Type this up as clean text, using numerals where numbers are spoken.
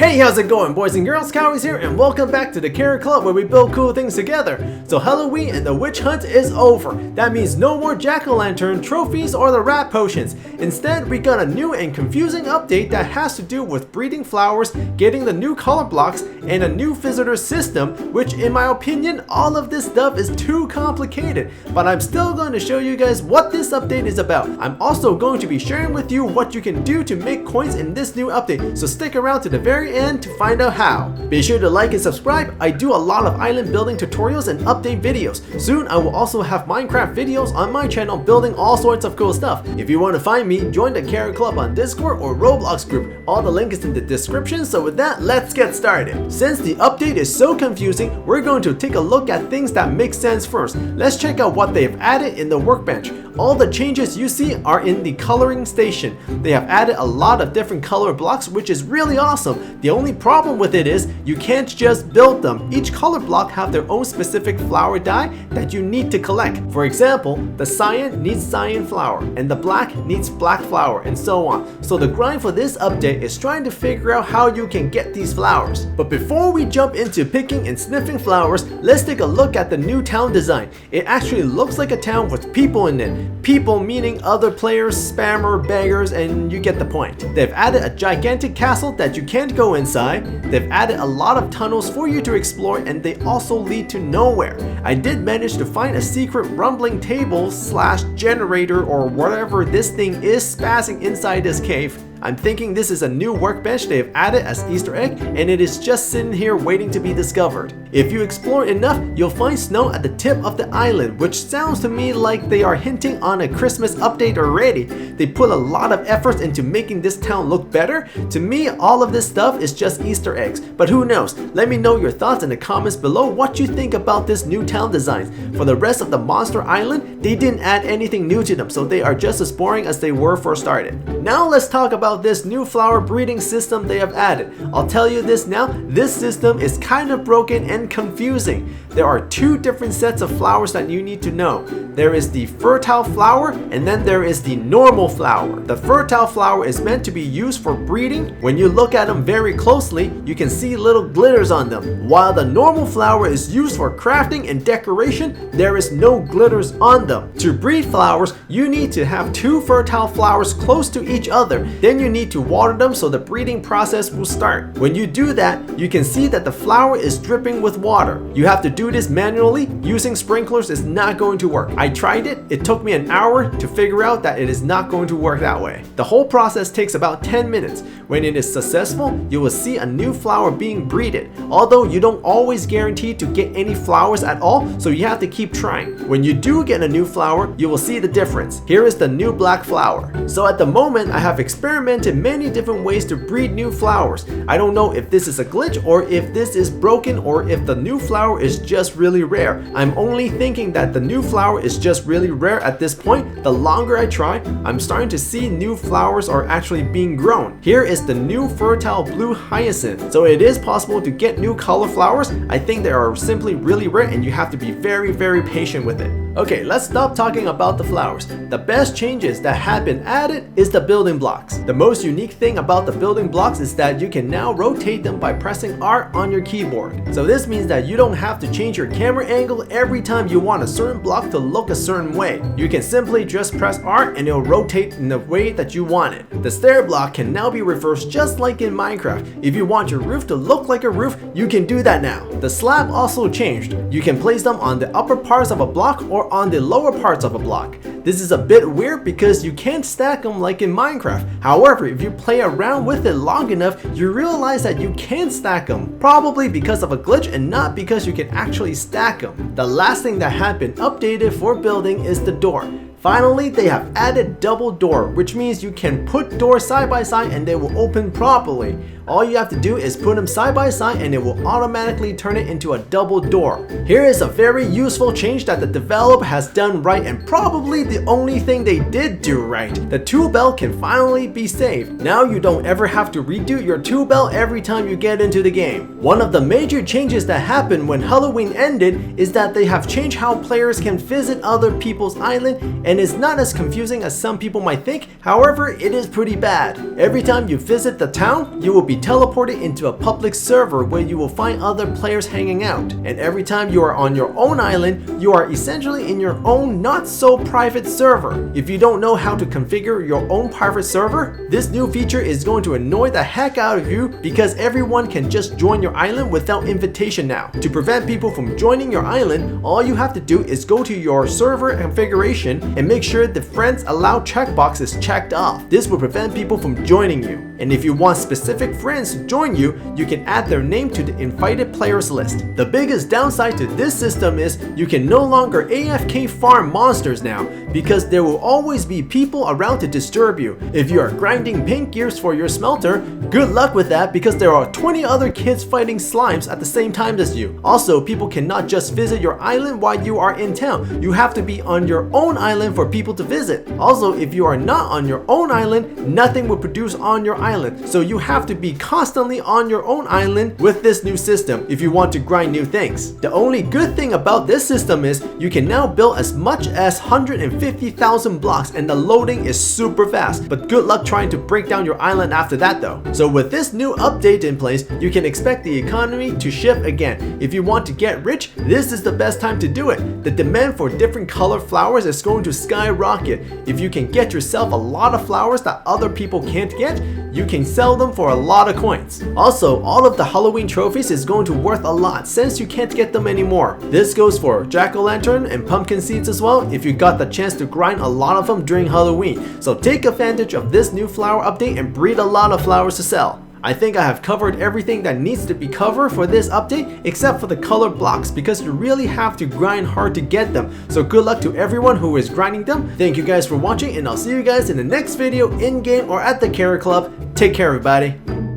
Hey, how's it going, boys and girls? Cowwy's here, and welcome back to the Carrot Club where we build cool things together. So Halloween and the witch hunt is over. That means no more jack-o'-lantern trophies or the rat potions. Instead, we got a new and confusing update that has to do with breeding flowers, getting the new color blocks, and a new visitor system, which in my opinion, all of this stuff is too complicated. But I'm still going to show you guys what this update is about. I'm also going to be sharing with you what you can do to make coins in this new update, so stick around to the very end to find out how. Be sure to like and subscribe. I do a lot of island building tutorials and update videos. Soon I will also have Minecraft videos on my channel building all sorts of cool stuff. If you want to find me, join the Carrot Club on Discord or Roblox group. All the link is in the description, so with that, let's get started. Since the update is so confusing, we're going to take a look at things that make sense first. Let's check out what they've added in the workbench. All the changes you see are in the coloring station. They have added a lot of different color blocks, which is really awesome. The only problem with it is you can't just build them. Each color block have their own specific flower dye that you need to collect. For example, the cyan needs cyan flower and the black needs black flower, and so on. So the grind for this update is trying to figure out how you can get these flowers. But before we jump into picking and sniffing flowers, let's take a look at the new town design. It actually looks like a town with people in it. People meaning other players, spammer, beggars, and you get the point. They've added a gigantic castle that you can't go inside. They've added a lot of tunnels for you to explore, and they also lead to nowhere. I did manage to find a secret rumbling table slash generator or whatever this thing is spazzing inside this cave. I'm thinking this is a new workbench they have added as Easter egg, and it is just sitting here waiting to be discovered. If you explore enough, you'll find snow at the tip of the island, which sounds to me like they are hinting on a Christmas update already. They put a lot of effort into making this town look better. To me, all of this stuff is just Easter eggs, but who knows? Let me know your thoughts in the comments below what you think about this new town designs. For the rest of the Monster Island, they didn't add anything new to them, so they are just as boring as they were first started. Now let's talk about this new flower breeding system they have added. I'll tell you this now, this system is kind of broken and confusing. There are two different sets of flowers that you need to know. There is the fertile flower and then there is the normal flower. The fertile flower is meant to be used for breeding. When you look at them very closely, you can see little glitters on them. While the normal flower is used for crafting and decoration, there is no glitters on them. To breed flowers, you need to have two fertile flowers close to each other. Then you need to water them so the breeding process will start. When you do that, you can see that the flower is dripping with water. You have to do this manually. Using sprinklers is not going to work. I tried it. It took me an hour to figure out that it is not going to work that way. The whole process takes about 10 minutes. When it is successful, you will see a new flower being breeded. Although you don't always guarantee to get any flowers at all, so you have to keep trying. When you do get a new flower, you will see the difference. Here is the new black flower. So at the moment, I have experimented many different ways to breed new flowers. I don't know if this is a glitch or if this is broken or if the new flower is just really rare. I'm only thinking that the new flower is just really rare at this point. The longer I try, I'm starting to see new flowers are actually being grown. Here is the new fertile blue hyacinth. So it is possible to get new color flowers. I think they are simply really rare and you have to be very patient with it. Okay, let's stop talking about the flowers. The best changes that have been added is the building blocks. The most unique thing about the building blocks is that you can now rotate them by pressing R on your keyboard. So this means that you don't have to change your camera angle every time you want a certain block to look a certain way. You can simply just press R and it'll rotate in the way that you want it. The stair block can now be reversed just like in Minecraft. If you want your roof to look like a roof, you can do that now. The slab also changed. You can place them on the upper parts of a block or on the lower parts of a block. This is a bit weird because you can't stack them like in Minecraft. However, if you play around with it long enough, you realize that you can stack them. Probably because of a glitch and not because you can actually stack them. The last thing that had been updated for building is the door. Finally, they have added double door, which means you can put doors side by side and they will open properly. All you have to do is put them side by side and it will automatically turn it into a double door. Here is a very useful change that the developer has done right and probably the only thing they did do right. The tool belt can finally be saved. Now you don't ever have to redo your tool belt every time you get into the game. One of the major changes that happened when Halloween ended is that they have changed how players can visit other people's island, and it's not as confusing as some people might think. However, it is pretty bad. Every time you visit the town, you will be teleported into a public server where you will find other players hanging out. And every time you are on your own island, you are essentially in your own not so private server. If you don't know how to configure your own private server, this new feature is going to annoy the heck out of you because everyone can just join your island without invitation now. To prevent people from joining your island, all you have to do is go to your server configuration and make sure the friends allowed checkbox is checked off. This will prevent people from joining you. And if you want specific friends to join you, you can add their name to the invited players list. The biggest downside to this system is you can no longer AFK farm monsters now because there will always be people around to disturb you. If you are grinding paint gears for your smelter, good luck with that because there are 20 other kids fighting slimes at the same time as you. Also, people cannot just visit your island while you are in town. You have to be on your own island for people to visit. Also, if you are not on your own island, nothing will produce on your island. So you have to be constantly on your own island with this new system if you want to grind new things. The only good thing about this system is you can now build as much as 150,000 blocks and the loading is super fast. But good luck trying to break down your island after that though. So with this new update in place, you can expect the economy to shift again. If you want to get rich, this is the best time to do it. The demand for different color flowers is going to skyrocket. If you can get yourself a lot of flowers that other people can't get, you can sell them for a lot of coins. Also, all of the Halloween trophies is going to worth a lot since you can't get them anymore. This goes for jack-o'-lantern and pumpkin seeds as well if you got the chance to grind a lot of them during Halloween. So take advantage of this new flower update and breed a lot of flowers to sell. I think I have covered everything that needs to be covered for this update except for the color blocks because you really have to grind hard to get them. So good luck to everyone who is grinding them. Thank you guys for watching and I'll see you guys in the next video in game or at the Carrot Club. Take care everybody.